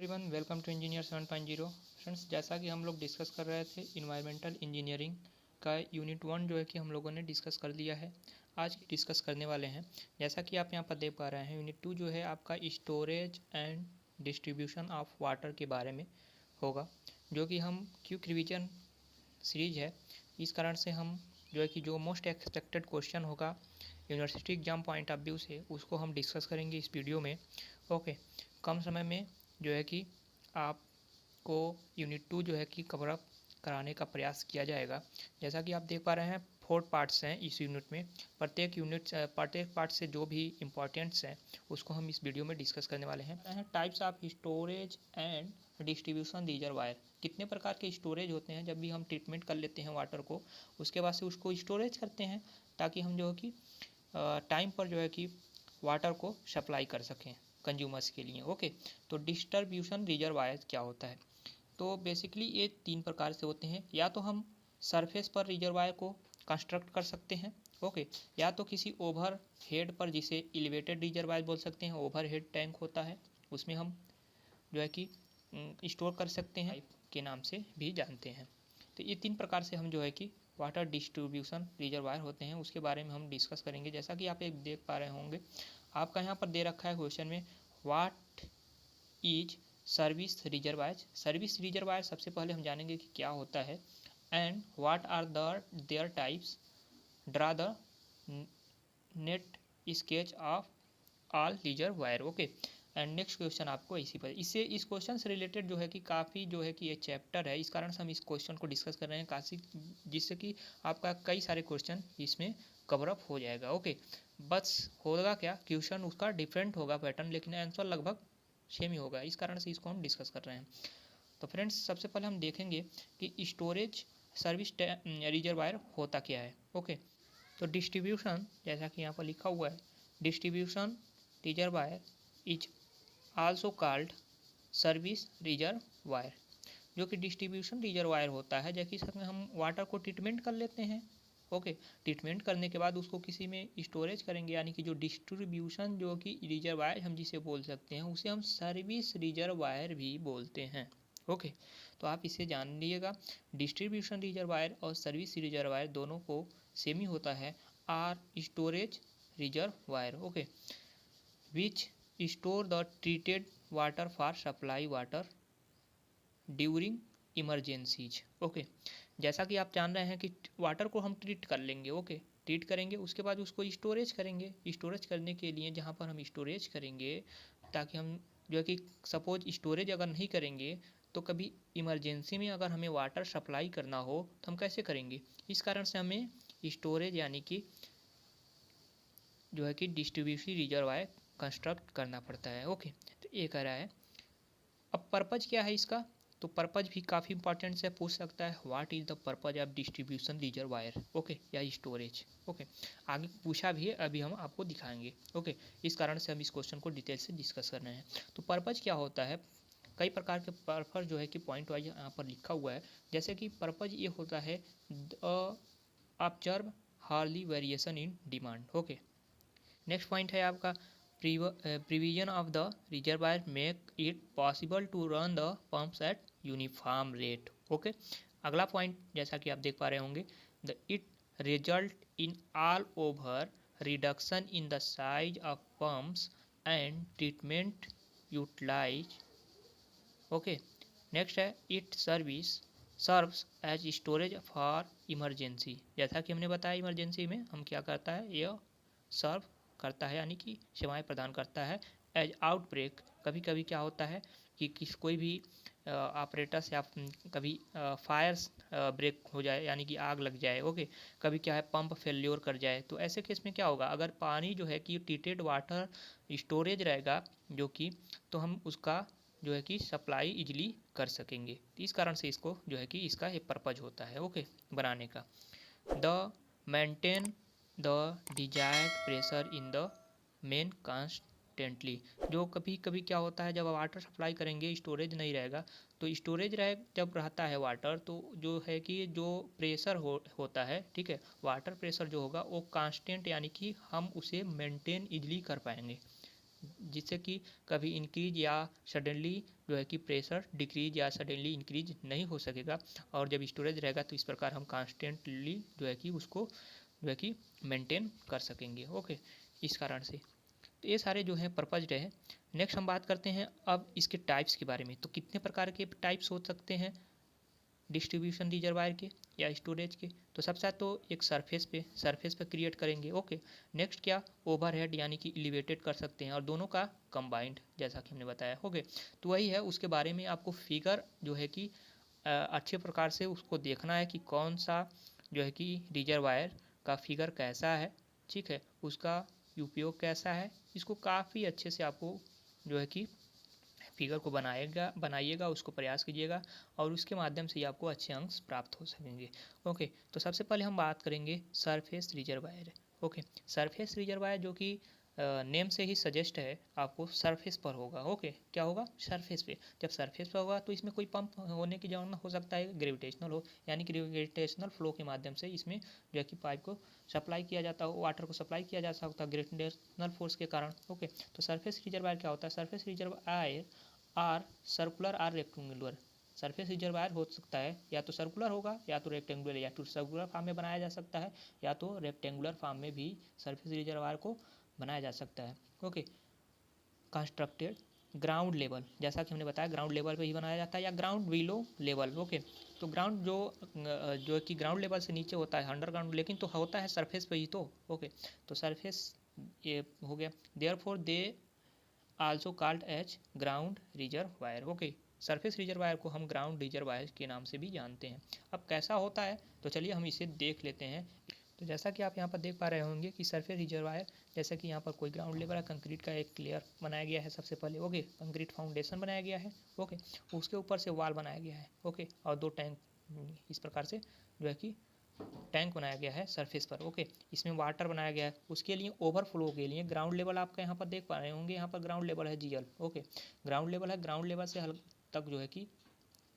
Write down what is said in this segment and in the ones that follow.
Everyone welcome to engineer 7.0। Friends, जैसा कि हम लोग डिस्कस कर रहे थे इन्वायरमेंटल इंजीनियरिंग का यूनिट 1 जो है कि हम लोगों ने डिस्कस कर लिया है। आज डिस्कस करने वाले हैं, जैसा कि आप यहाँ पर देख पा रहे हैं, यूनिट 2 जो है आपका storage and distribution of water के बारे में होगा, जो कि हम क्विक रिवीजन सीरीज है। इस कारण से हम जो है कि जो मोस्ट एक्सपेक्टेड क्वेश्चन होगा university exam point of view से, उसको हम डिस्कस करेंगे इस वीडियो में। ओके, कम समय में जो है कि आपको यूनिट 2 जो है कि कवर अप कराने का प्रयास किया जाएगा। जैसा कि आप देख पा रहे हैं 4 पार्ट्स हैं इस यूनिट में। प्रत्येक पार्ट से जो भी इम्पोर्टेंट्स हैं उसको हम इस वीडियो में डिस्कस करने वाले हैं। Types of storage and distribution reservoir, कितने प्रकार के स्टोरेज होते हैं। जब भी हम ट्रीटमेंट कर लेते हैं वाटर को, उसके बाद से उसको स्टोरेज करते हैं ताकि हम जो है कि टाइम पर जो है कि वाटर को सप्लाई कर सकें कंज्यूमर्स के लिए। ओके, तो डिस्ट्रीब्यूशन रिजर्वायर क्या होता है? तो बेसिकली ये 3 प्रकार से होते हैं। या तो हम सरफेस पर रिजर्वायर को कंस्ट्रक्ट कर सकते हैं, ओके, या तो किसी ओवर हेड पर, जिसे एलिवेटेड रिजर्वायर बोल सकते हैं, ओवर हेड टैंक होता है, उसमें हम जो है कि स्टोर कर सकते हैं, के नाम से भी जानते हैं। तो ये 3 प्रकार से हम जो है कि वाटर डिस्ट्रीब्यूशन रिजर्वायर होते हैं, उसके बारे में हम डिस्कस करेंगे। जैसा कि आप एक देख पा रहे होंगे, आपका यहाँ पर दे रखा है क्वेश्चन में, what is service reservoir. Service reservoir सबसे पहले हम जानेंगे कि क्या होता है, and what are there types, draw the net sketch of all reservoir. Okay, and next question आपको इसी पर, इससे इस क्वेश्चन से रिलेटेड जो है कि काफ़ी जो है कि ये चैप्टर है, इस कारण से हम इस क्वेश्चन को डिस्कस कर रहे हैं काफ़ी, जिससे कि आपका कई सारे क्वेश्चन इसमें कवर अप हो जाएगा। ओके, बस होगा क्या, क्वेश्चन उसका डिफरेंट होगा पैटर्न, लेकिन आंसर लगभग सेम ही होगा, इस कारण से इसको हम डिस्कस कर रहे हैं। तो फ्रेंड्स, सबसे पहले हम देखेंगे कि स्टोरेज सर्विस रिजर्वायर होता क्या है। ओके, तो डिस्ट्रीब्यूशन, जैसा कि यहाँ पर लिखा हुआ है, distribution reservoir is also called service reservoir, जो कि डिस्ट्रीब्यूशन रिजर्वायर होता है, जैसे इसमें हम वाटर को ट्रीटमेंट कर लेते हैं। ओके, ट्रीटमेंट करने के बाद उसको किसी में स्टोरेज करेंगे, यानी कि जो डिस्ट्रीब्यूशन जो कि रिजर्वायर हम जिसे बोल सकते हैं, उसे हम सर्विस रिजर्वायर भी बोलते हैं। ओके, तो आप इसे जान लीजिएगा, डिस्ट्रीब्यूशन रिजर्वायर और सर्विस रिजर्वायर दोनों को सेम ही होता है, or storage reservoir. Okay, which store the treated water for supply water during emergencies. Okay, जैसा कि आप जान रहे हैं कि वाटर को हम ट्रीट कर लेंगे, ओके, ट्रीट करेंगे, उसके बाद उसको स्टोरेज करेंगे। स्टोरेज करने के लिए जहाँ पर हम स्टोरेज करेंगे, ताकि हम जो है कि सपोज स्टोरेज अगर नहीं करेंगे तो कभी इमरजेंसी में अगर हमें वाटर सप्लाई करना हो तो हम कैसे करेंगे, इस कारण से हमें स्टोरेज यानी कि जो है कि डिस्ट्रीब्यूशन रिजर्वायर कंस्ट्रक्ट करना पड़ता है। ओके, तो ये कह रहा है, अब पर्पज क्या है इसका, तो पर्पज भी काफ़ी इंपॉर्टेंट से पूछ सकता है, what is the purpose of distribution reservoir, okay, या स्टोरेज। ओके, आगे पूछा भी है, अभी हम आपको दिखाएंगे। ओके, इस कारण से हम इस क्वेश्चन को डिटेल से डिस्कस कर रहे हैं। तो पर्पज क्या होता है, कई प्रकार के पर्पज जो है कि पॉइंट वाइज यहाँ पर लिखा हुआ है। जैसे कि पर्पज ये होता है, observe hourly variation in demand. Okay, next point है आपका, provision of the reservoir make it possible to run the pumps at uniform rate. Okay, अगला पॉइंट जैसा कि आप देख पा रहे होंगे, the it result in all over reduction in the size of pumps and treatment utilize. Okay, next है, it serves as storage for emergency. जैसा कि हमने बताया, इमरजेंसी में हम क्या करता है, यह सर्व करता है, यानी कि सेवाएं प्रदान करता है। एज आउटब्रेक, कभी कभी क्या होता है कि कोई भी ऑपरेटर्स या कभी फायर्स ब्रेक हो जाए, यानी कि आग लग जाए। ओके, कभी क्या है, पंप फेल्योर कर जाए, तो ऐसे केस में क्या होगा, अगर पानी जो है कि ट्रीटेड वाटर स्टोरेज रहेगा जो कि, तो हम उसका जो है कि सप्लाई इजीली कर सकेंगे। तो इस कारण से इसको जो है कि इसका एक पर्पज होता है, ओके, बनाने का। The maintain the desired pressure in the main constantly, जो कभी कभी क्या होता है, जब वाटर सप्लाई करेंगे स्टोरेज नहीं रहेगा, तो स्टोरेज जब रहता है वाटर, तो जो है कि जो प्रेशर होता है, ठीक है, वाटर प्रेशर जो होगा वो कांस्टेंट, यानी कि हम उसे मेंटेन इजीली कर पाएंगे। जिससे कि कभी इंक्रीज या सडनली जो है कि प्रेशर डिक्रीज या सडनली इंक्रीज नहीं हो सकेगा। और जब स्टोरेज रहेगा तो इस प्रकार हम कॉन्स्टेंटली जो है कि उसको जो है कि मेंटेन कर सकेंगे। ओके, इस कारण से तो ये सारे जो हैं पर्पज रहे। नेक्स्ट हम बात करते हैं अब इसके टाइप्स के बारे में। तो कितने प्रकार के टाइप्स हो सकते हैं डिस्ट्रीब्यूशन रिजर्वायर के या स्टोरेज के। तो सबसे तो एक सरफेस पे क्रिएट करेंगे। ओके, नेक्स्ट क्या, ओवरहेड यानी कि एलिवेटेड कर सकते हैं, और दोनों का कंबाइंड जैसा कि हमने बताया। ओके, तो वही है, उसके बारे में आपको फिगर जो है कि अच्छे प्रकार से उसको देखना है कि कौन सा जो है कि रिजर्वायर का फिगर कैसा है, ठीक है, उसका उपयोग कैसा है, इसको काफ़ी अच्छे से आपको जो है कि फिगर को बनाइएगा, उसको प्रयास कीजिएगा, और उसके माध्यम से ही आपको अच्छे अंक प्राप्त हो सकेंगे। ओके, तो सबसे पहले हम बात करेंगे surface reservoir. Okay, surface reservoir जो कि नेम से ही सजेस्ट है आपको सरफेस पर होगा। ओके, क्या होगा, सरफेस पे। जब सरफेस पर होगा तो इसमें कोई पंप होने की जरूरत हो सकता है, ग्रेविटेशनल हो, यानी कि ग्रेविटेशनल फ्लो के माध्यम से इसमें जो है कि पाइप को सप्लाई किया जाता हो, वाटर को सप्लाई किया जा सकता है ग्रेविटेशनल फोर्स के कारण। ओके, तो सरफेस रिजर्वायर क्या होता है, surface reservoir or circular or rectangular. Surface reservoir हो सकता है या तो सर्कुलर होगा या तो रेक्टेंगुलर, या तो सर्कुलर फॉर्म में बनाया जा सकता है या तो रेक्टेंगुलर फॉर्म में भी सरफेस रिजर्वायर को बनाया जा सकता है। ओके, कंस्ट्रक्टेड ग्राउंड लेवल, जैसा कि हमने बताया ग्राउंड लेवल पे ही बनाया जाता है या ग्राउंड बिलो लेवल। ओके, तो ग्राउंड जो कि ग्राउंड लेवल से नीचे होता है, अंडरग्राउंड, लेकिन तो होता है सरफेस पे ही तो। ओके, तो सरफेस ये हो गया। Therefore they also called as ground reservoir. Okay, surface reservoir को हम ग्राउंड रिजर्वायर के नाम से भी जानते हैं। अब कैसा होता है तो चलिए हम इसे देख लेते हैं। तो जैसा कि आप यहाँ पर देख पा रहे होंगे कि सरफेस रिजर्वायर, जैसे कि यहाँ पर कोई ग्राउंड लेवल है, कंक्रीट का एक लेयर बनाया गया है सबसे पहले। ओके, कंक्रीट फाउंडेशन बनाया गया है। ओके, उसके ऊपर से वॉल बनाया गया है। ओके, और दो टैंक इस प्रकार से जो है कि टैंक बनाया गया है सरफेस पर। ओके, इसमें वाटर बनाया गया है, उसके लिए ओवरफ्लो के लिए ग्राउंड लेवल आपका यहाँ पर देख पा रहे होंगे, यहाँ पर ग्राउंड लेवल है GL। ओके, ग्राउंड लेवल है, ग्राउंड लेवल से हल्क तक जो है कि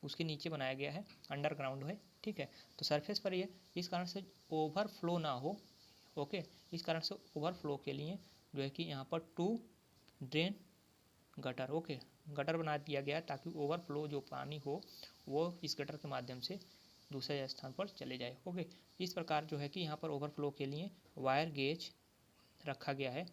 उसके नीचे बनाया गया है, अंडरग्राउंड है, ठीक है। तो सरफेस पर ये इस कारण से ओवरफ्लो ना हो। ओके, इस कारण से ओवरफ्लो के लिए जो है कि यहाँ पर 2 ड्रेन गटर, ओके, गटर बना दिया गया ताकि ओवरफ्लो जो पानी हो वो इस गटर के माध्यम से दूसरे स्थान पर चले जाए। ओके, इस प्रकार जो है कि यहाँ पर ओवरफ्लो के लिए वायर गेज रखा गया है,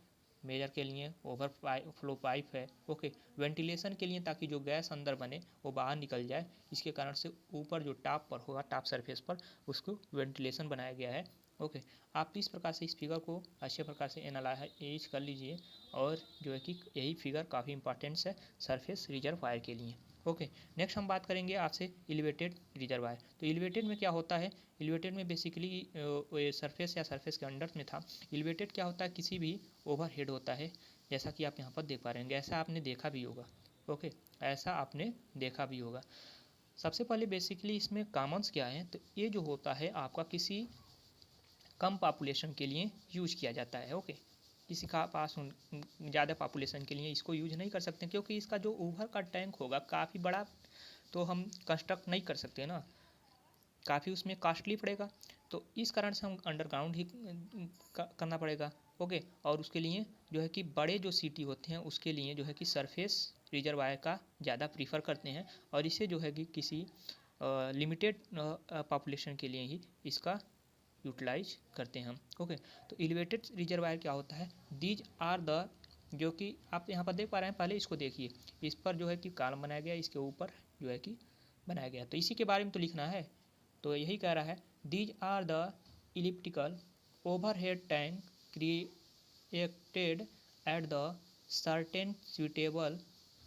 मेजर के लिए ओवरफ्लो पाइप है। ओके, वेंटिलेशन के लिए ताकि जो गैस अंदर बने वो बाहर निकल जाए, इसके कारण से ऊपर जो टॉप पर होगा, टॉप सरफेस पर, उसको वेंटिलेशन बनाया गया है। ओके, आप इस प्रकार से इस फिगर को अच्छे प्रकार से एनालाइज कर लीजिए, और जो है कि यही फिगर काफ़ी इंपॉर्टेंट है सरफेस रिजर्वायर के लिए। ओके, नेक्स्ट हम बात करेंगे आपसे एलिवेटेड रिजर्वायर। तो एलिवेटेड में क्या होता है, एलिवेटेड में बेसिकली सरफेस या सरफेस के अंडर में था। एलिवेटेड क्या होता है, किसी भी ओवरहेड होता है, जैसा कि आप यहाँ पर देख पा रहे हैं, ऐसा आपने देखा भी होगा। ओके, ऐसा आपने देखा भी होगा। सबसे पहले बेसिकली इसमें कॉमन्स क्या है, तो ये जो होता है आपका किसी कम पॉपुलेशन के लिए यूज किया जाता है। ओके, किसी का पास ज़्यादा पॉपुलेशन के लिए इसको यूज नहीं कर सकते, क्योंकि इसका जो ओवर का टैंक होगा काफ़ी बड़ा, तो हम कंस्ट्रक्ट नहीं कर सकते ना, काफ़ी उसमें कॉस्टली पड़ेगा, तो इस कारण से हम अंडरग्राउंड ही करना पड़ेगा। ओके, और उसके लिए जो है कि बड़े जो सिटी होते हैं उसके लिए जो है कि सरफेस रिजर्वायर का ज़्यादा प्रीफर करते हैं, और इसे जो है कि किसी लिमिटेड पॉपुलेशन के लिए ही इसका यूटिलाइज करते हैं हम। ओके, तो एलिवेटेड रिजर्वायर क्या होता है, दीज आर द, जो कि आप यहाँ पर देख पा रहे हैं, पहले इसको देखिए, इस पर जो है कि कॉलम बनाया गया, इसके ऊपर जो है कि बनाया गया, तो इसी के बारे में तो लिखना है, तो यही कह रहा है, these are the elliptical overhead tank created at the certain suitable,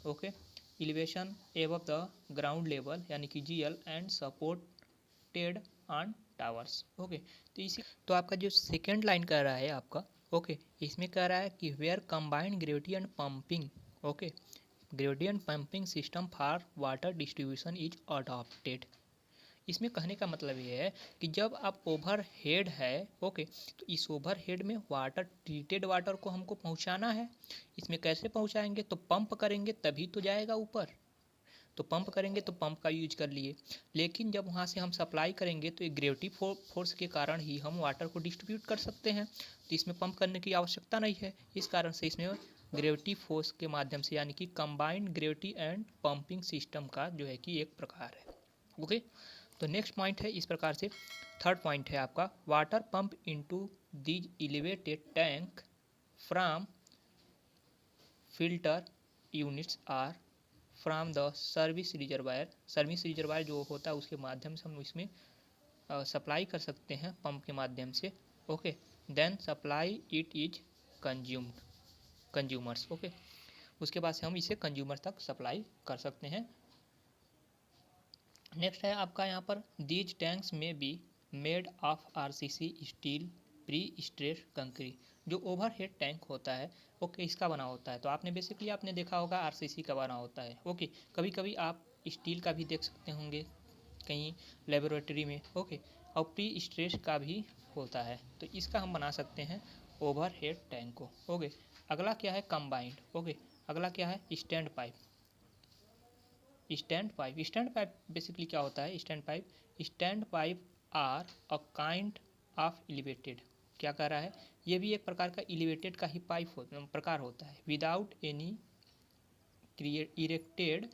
okay, elevation above the ground level, यानी कि GL, and supported on towers. Okay, तो आपका जो सेकेंड लाइन कह रहा है आपका, ओके, इसमें कह रहा है कि where combined gradient pumping, okay, gradient pumping system for water distribution is adopted. इसमें कहने का मतलब ये है कि जब आप ओवर हेड है, ओके, तो इस ओवर हेड में वाटर, ट्रीटेड वाटर को हमको पहुंचाना है। इसमें कैसे पहुंचाएंगे, तो पंप करेंगे तभी तो जाएगा ऊपर, तो पंप करेंगे तो पंप का यूज कर लिए, लेकिन जब वहाँ से हम सप्लाई करेंगे तो एक ग्रेविटी फोर्स के कारण ही हम वाटर को डिस्ट्रीब्यूट कर सकते हैं, तो इसमें पंप करने की आवश्यकता नहीं है। इस कारण से इसमें ग्रेविटी फोर्स के माध्यम से, यानी कि combined gravity and pumping system का जो है कि एक प्रकार है। ओके, तो नेक्स्ट पॉइंट है इस प्रकार से, थर्ड पॉइंट है आपका, water pump into these elevated tank from filter units or from the service reservoir. Service reservoir जो होता है उसके माध्यम से हम इसमें सप्लाई कर सकते हैं पंप के माध्यम से। Okay, then supply it is consumed consumers. Okay, उसके बाद से हम इसे कंज्यूमर तक सप्लाई कर सकते हैं। नेक्स्ट है आपका यहाँ पर, दीज टैंक्स में be made of RCC steel pre stress concrete. जो ओवरहेड टैंक होता है ओके इसका बना होता है। तो आपने बेसिकली आपने देखा होगा आरसीसी का बना होता है। ओके, कभी कभी आप स्टील का भी देख सकते होंगे कहीं लेबोरेटरी में। ओके, और प्री स्ट्रेस का भी होता है, तो इसका हम बना सकते हैं ओवरहेड टैंक को। ओके, अगला क्या है, कंबाइंड। ओके, अगला क्या है, stand pipe. Stand pipe basically क्या होता है, stand pipe are a kind of elevated. क्या कह रहा है, ये भी एक प्रकार का एलिवेटेड का ही प्रकार होता है, without any erected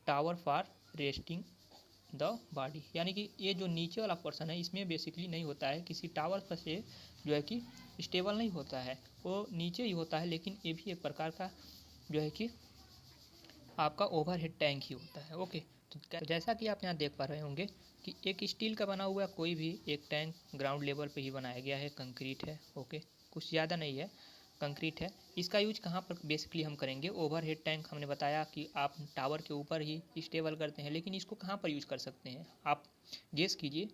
tower for resting the body. यानी कि ये जो नीचे वाला पोर्शन है इसमें बेसिकली नहीं होता है किसी टावर पर से जो है कि स्टेबल नहीं होता है, वो नीचे ही होता है, लेकिन ये भी एक प्रकार का जो है कि आपका ओवरहेड टैंक ही होता है। ओके, तो जैसा कि आप यहाँ देख पा रहे होंगे कि एक स्टील का बना हुआ कोई भी एक टैंक ग्राउंड लेवल पे ही बनाया गया है, कंक्रीट है। ओके, कुछ ज़्यादा नहीं है, कंक्रीट है। इसका यूज कहाँ पर बेसिकली हम करेंगे, ओवरहेड टैंक हमने बताया कि आप टावर के ऊपर ही स्टेबल करते हैं, लेकिन इसको कहाँ पर यूज कर सकते हैं आप गेस कीजिए।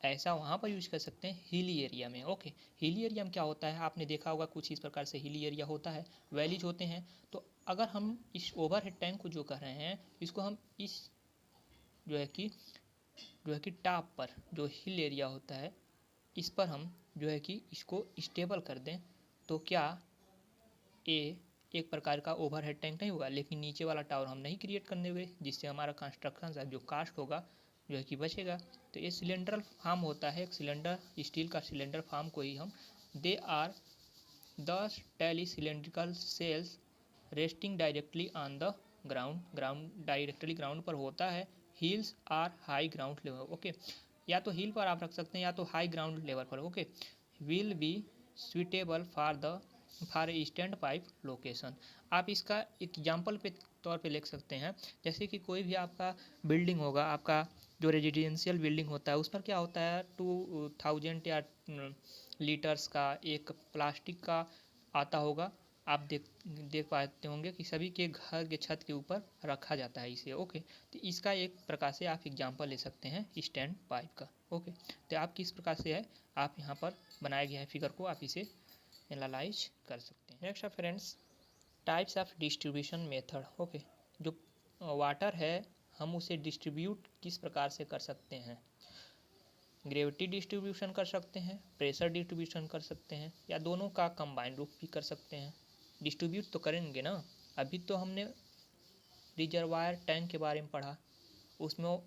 ऐसा वहाँ पर यूज कर सकते हैं हिली एरिया में। ओके, हिली एरिया में क्या होता है, आपने देखा होगा कुछ इस प्रकार से हिली एरिया होता है, वैलीज होते हैं। तो अगर हम इस ओवरहेड टैंक को जो कर रहे हैं इसको हम इस जो है कि टॉप पर जो हिल एरिया होता है इस पर हम जो है कि इसको स्टेबल कर दें, तो क्या ये एक प्रकार का ओवरहेड टैंक नहीं होगा, लेकिन नीचे वाला टावर हम नहीं क्रिएट करने हुए, जिससे हमारा कंस्ट्रक्शन का जो कास्ट होगा जो है कि बचेगा। तो ये सिलेंडरल फार्म होता है, एक सिलेंडर, स्टील का सिलेंडर फार्म को ही हम, they are the tall cylindrical shells resting directly on the ground directly ground पर होता है। Hills or high ground level. Okay, या तो हिल पर आप रख सकते हैं या तो हाई ग्राउंड लेवल पर। Okay, will be suitable for stand pipe location. आप इसका एग्जाम्पल पे तौर पे लिख सकते हैं, जैसे कि कोई भी आपका बिल्डिंग होगा, आपका जो रेजिडेंशियल बिल्डिंग होता है उस पर क्या होता है 2000 या लीटर्स का एक प्लास्टिक का आता होगा, आप देख पाते होंगे कि सभी के घर के छत के ऊपर रखा जाता है इसे। ओके, तो इसका एक प्रकार से आप एग्जांपल ले सकते हैं स्टैंड पाइप का। ओके, तो आप किस प्रकार से है आप यहाँ पर बनाया गया है फिगर को आप इसे एनालाइज कर सकते हैं। Next friends, types of distribution method. Okay, जो वाटर है हम उसे डिस्ट्रीब्यूट किस प्रकार से कर सकते हैं, ग्रेविटी डिस्ट्रीब्यूशन कर सकते हैं, प्रेशर डिस्ट्रीब्यूशन कर सकते हैं, या दोनों का कंबाइंड रूप भी कर सकते हैं। डिस्ट्रीब्यूट तो करेंगे ना, अभी तो हमने रिजर्वायर टैंक के बारे में पढ़ा, उसमें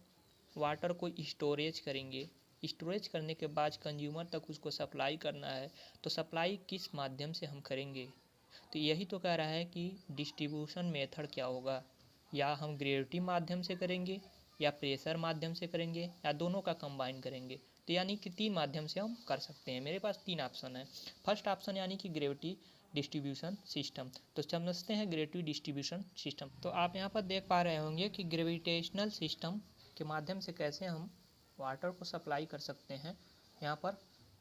वाटर को स्टोरेज करेंगे, स्टोरेज करने के बाद कंज्यूमर तक उसको सप्लाई करना है, तो सप्लाई किस माध्यम से हम करेंगे। तो यही तो कह रहा है कि डिस्ट्रीब्यूशन मेथड क्या होगा, या हम ग्रेविटी माध्यम से करेंगे या प्रेशर माध्यम से करेंगे या दोनों का कंबाइन करेंगे। तो यानी कि 3 माध्यम से हम कर सकते हैं। मेरे पास 3 ऑप्शन है। फर्स्ट ऑप्शन यानी कि ग्रेविटी डिस्ट्रीब्यूशन सिस्टम। तो समझते हैं ग्रेविटी डिस्ट्रीब्यूशन सिस्टम। तो आप यहाँ पर देख पा रहे होंगे कि ग्रेविटेशनल सिस्टम के माध्यम से कैसे हम वाटर को सप्लाई कर सकते हैं। यहाँ पर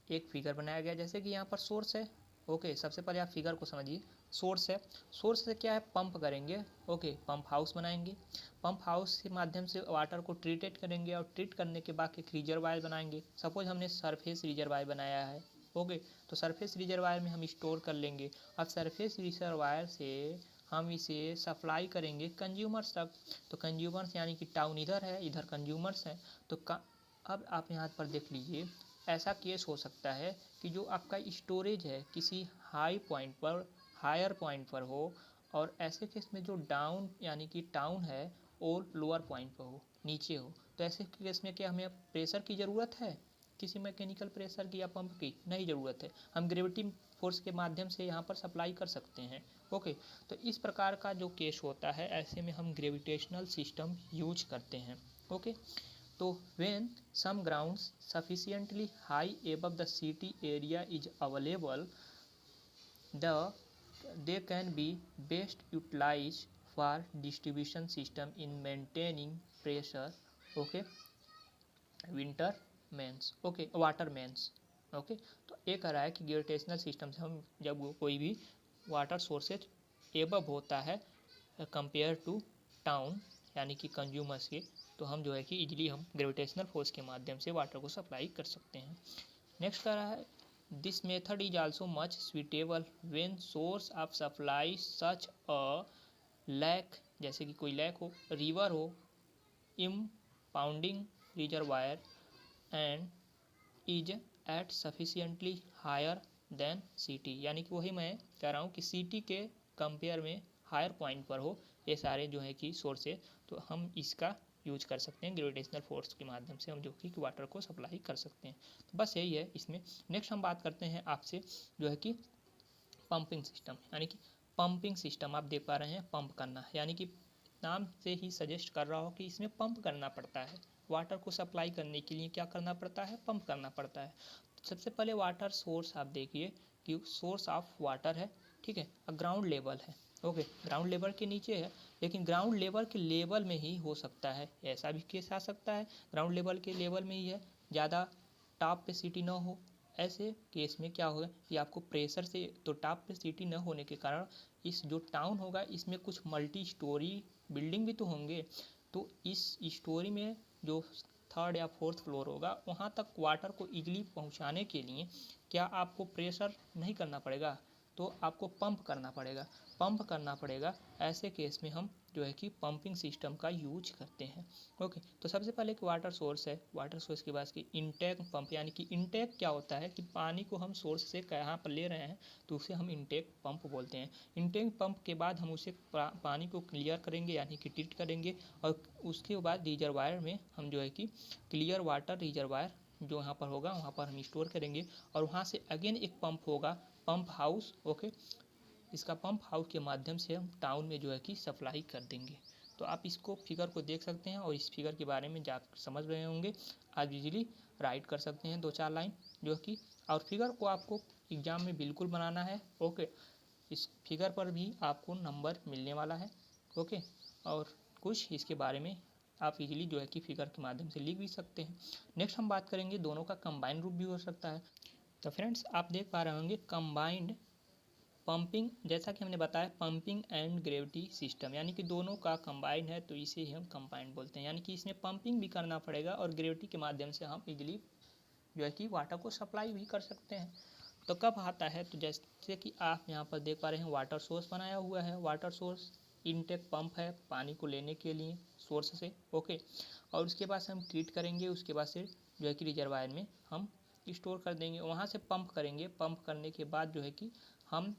एक फिगर बनाया गया, जैसे कि यहाँ पर सोर्स है। ओके, सबसे पहले आप फिगर को समझिए। सोर्स है, सोर्स से क्या है, पंप करेंगे। ओके, पंप हाउस बनाएंगे, पंप हाउस के माध्यम से वाटर को ट्रीटेड करेंगे, और ट्रीट करने के बाद एक रिजर्वायर बनाएंगे। सपोज हमने सरफेस रिजर्वायर बनाया है। ओके, तो सरफेस रिजर्वायर में हम स्टोर कर लेंगे। अब सरफेस रिजर्वायर से हम इसे सप्लाई करेंगे कंज्यूमर्स तक। तो कंज्यूमर्स यानी कि टाउन इधर है, इधर कंज्यूमर्स हैं। तो अब आप यहाँ पर देख लीजिए, ऐसा केस हो सकता है कि जो आपका स्टोरेज है किसी हाई पॉइंट पर, हायर पॉइंट पर हो, और ऐसे केस में जो डाउन यानी कि टाउन है वो लोअर पॉइंट पर हो, नीचे हो। तो ऐसे केस में क्या हमें प्रेशर की ज़रूरत है, किसी मैकेनिकल प्रेशर की या पंप की नहीं ज़रूरत है। हम ग्रेविटी फोर्स के माध्यम से यहाँ पर सप्लाई कर सकते हैं। ओके, तो इस प्रकार का जो केस होता है, ऐसे में हम ग्रेविटेशनल सिस्टम यूज करते हैं। ओके, तो when some grounds sufficiently high above the city area is available, they can be best utilized for distribution system in maintaining pressure. Okay, winter mains, okay, water mains. Okay, तो ये कह रहा है कि gravitational system से हम जब कोई भी वाटर सोर्सेज एबव होता है कंपेयर टू टाउन यानी कि कंज्यूमर्स के, तो हम जो है कि इजीली हम ग्रेविटेशनल फोर्स के माध्यम से वाटर को सप्लाई कर सकते हैं। नेक्स्ट कह रहा है this method is also much suitable when source of supply such a lake, जैसे कि कोई लैक हो, रिवर हो, impounding reservoir and is at sufficiently higher than city, यानी कि वही मैं कह रहा हूँ कि सिटी के कंपेयर में हायर पॉइंट पर हो ये सारे जो है कि सोर्सेज, तो हम इसका यूज कर सकते हैं ग्रेविटेशनल फोर्स के माध्यम से हम जो कि वाटर को सप्लाई कर सकते हैं। तो बस यही है इसमें। नेक्स्ट हम बात करते हैं आपसे जो है कि पंपिंग सिस्टम, यानी कि पंपिंग सिस्टम आप देख पा रहे हैं पंप करना, यानी कि नाम से ही सजेस्ट कर रहा हो कि इसमें पंप करना पड़ता है। वाटर को सप्लाई करने के लिए क्या करना पड़ता है, पंप करना पड़ता है। सबसे पहले वाटर सोर्स आप देखिए कि सोर्स ऑफ वाटर है, ठीक है, ग्राउंड लेवल है। ओके, ग्राउंड लेवल के नीचे है, लेकिन ग्राउंड लेवल के लेवल में ही हो सकता है, ऐसा भी केस आ सकता है ग्राउंड लेवल के लेवल में ही है, ज़्यादा टॉप पे सिटी ना हो। ऐसे केस में क्या होगा कि आपको प्रेशर से तो टॉप पे सिटी न होने के कारण इस जो टाउन होगा इसमें कुछ मल्टी स्टोरी बिल्डिंग भी तो होंगे, तो इस स्टोरी में जो थर्ड या फोर्थ फ्लोर होगा वहाँ तक वाटर को इजीली पहुँचाने के लिए क्या आपको प्रेशर नहीं करना पड़ेगा, तो आपको पंप करना पड़ेगा, पंप करना पड़ेगा। ऐसे केस में हम जो है कि पंपिंग सिस्टम का यूज करते हैं। ओके, तो सबसे पहले एक वाटर सोर्स है, वाटर सोर्स के बाद की इनटेक पंप, यानी कि इनटेक क्या होता है कि पानी को हम सोर्स से कहाँ पर ले रहे हैं तो उसे हम इनटेक पंप बोलते हैं। इनटेक पंप के बाद हम उसे पानी को क्लियर करेंगे यानी कि ट्रीट करेंगे, और उसके बाद रिजर्वायर में हम जो है कि क्लियर वाटर रिजर्वायर जो यहाँ पर होगा वहाँ पर हम स्टोर करेंगे, और वहाँ से अगेन एक पंप होगा, पंप हाउस। ओके, इसका पंप हाउस के माध्यम से हम टाउन में जो है कि सप्लाई कर देंगे। तो आप इसको फिगर को देख सकते हैं और इस फिगर के बारे में जा समझ रहे होंगे, आप इजीली राइट कर सकते हैं 2-4 लाइन जो कि, और फिगर को आपको एग्जाम में बिल्कुल बनाना है। ओके, इस फिगर पर भी आपको नंबर मिलने वाला है। ओके, और कुछ इसके बारे में आप इजीली जो है कि फिगर के माध्यम से लिख भी सकते हैं। नेक्स्ट हम बात करेंगे दोनों का कंबाइंड रूप भी हो सकता है। तो फ्रेंड्स आप देख पा रहे होंगे कंबाइंड पंपिंग, जैसा कि हमने बताया पंपिंग एंड ग्रेविटी सिस्टम, यानी कि दोनों का कंबाइन है तो इसे ही हम कंबाइंड बोलते हैं, यानी कि इसमें पंपिंग भी करना पड़ेगा और ग्रेविटी के माध्यम से हम इजीली जो है कि वाटर को सप्लाई भी कर सकते हैं। तो कब आता है, तो जैसे कि आप यहाँ पर देख पा रहे हैं वाटर सोर्स बनाया हुआ है, वाटर सोर्स इनटेक पंप है पानी को लेने के लिए सोर्स से। ओके, और उसके बाद से हम ट्रीट करेंगे, उसके बाद से जो है कि रिजर्वायर में हम स्टोर कर देंगे, वहाँ से पंप करेंगे, पंप करने के बाद जो है कि हम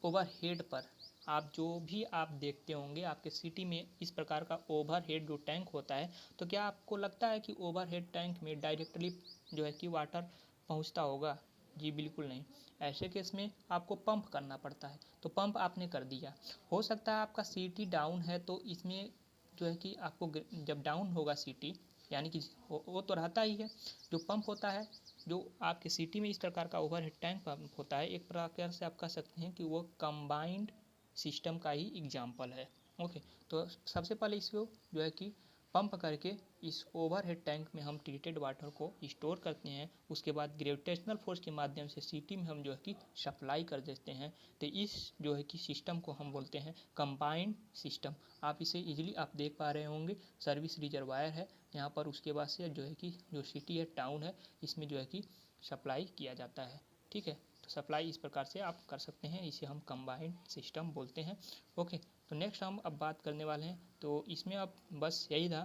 ओवरहेड पर आप जो भी आप देखते होंगे आपके सिटी में इस प्रकार का ओवरहेड जो टैंक होता है, तो क्या आपको लगता है कि ओवरहेड टैंक में डायरेक्टली जो है कि वाटर पहुंचता होगा? जी बिल्कुल नहीं। ऐसे केस में आपको पंप करना पड़ता है, तो पंप आपने कर दिया। हो सकता है आपका सिटी डाउन है तो इसमें जो है कि आपको जब डाउन होगा सिटी, यानी कि वो तो रहता ही है, जो पंप होता है जो आपके सिटी में इस प्रकार का ओवरहेड टैंक पंप होता है, एक प्रकार से आप कह सकते हैं कि वो कंबाइंड सिस्टम का ही एग्जाम्पल है। ओके, तो सबसे पहले इसको जो है कि पंप करके इस ओवरहेड टैंक में हम ट्रीटेड वाटर को स्टोर करते हैं, उसके बाद ग्रेविटेशनल फोर्स के माध्यम से सिटी में हम जो है कि सप्लाई कर देते हैं। तो इस जो है कि सिस्टम को हम बोलते हैं कंबाइंड सिस्टम। आप इसे इजीली आप देख पा रहे होंगे, सर्विस रिजर्वायर है यहाँ पर, उसके बाद से जो है कि जो सिटी है टाउन है इसमें जो है कि सप्लाई किया जाता है। ठीक है, तो सप्लाई इस प्रकार से आप कर सकते हैं, इसे हम कंबाइंड सिस्टम बोलते हैं। ओके, तो नेक्स्ट हम अब बात करने वाले हैं, तो इसमें अब बस यही था।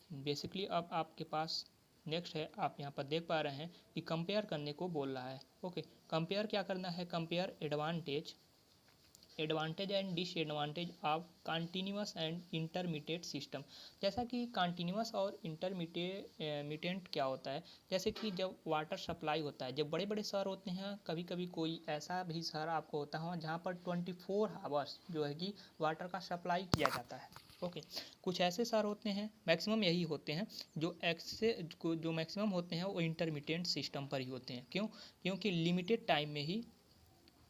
बेसिकली अब आपके पास नेक्स्ट है, आप यहाँ पर देख पा रहे हैं कि कंपेयर करने को बोल रहा है। ओके, कंपेयर क्या करना है, compare advantage advantage and disadvantage of continuous and intermediate system. जैसा कि कंटिन्यूअस और इंटरमीडिएट क्या होता है, जैसे कि जब वाटर सप्लाई होता है, जब बड़े बड़े शहर होते हैं, कभी कभी कोई ऐसा भी शहर आपको होता है जहाँ पर 24 आवर्स जो है कि वाटर का सप्लाई किया जाता है। ओके, कुछ ऐसे शहर होते हैं, मैक्सिमम यही होते हैं, जो मैक्सिमम होते हैं वो इंटरमीडिएट सिस्टम पर ही होते हैं। क्यों? क्योंकि लिमिटेड टाइम में ही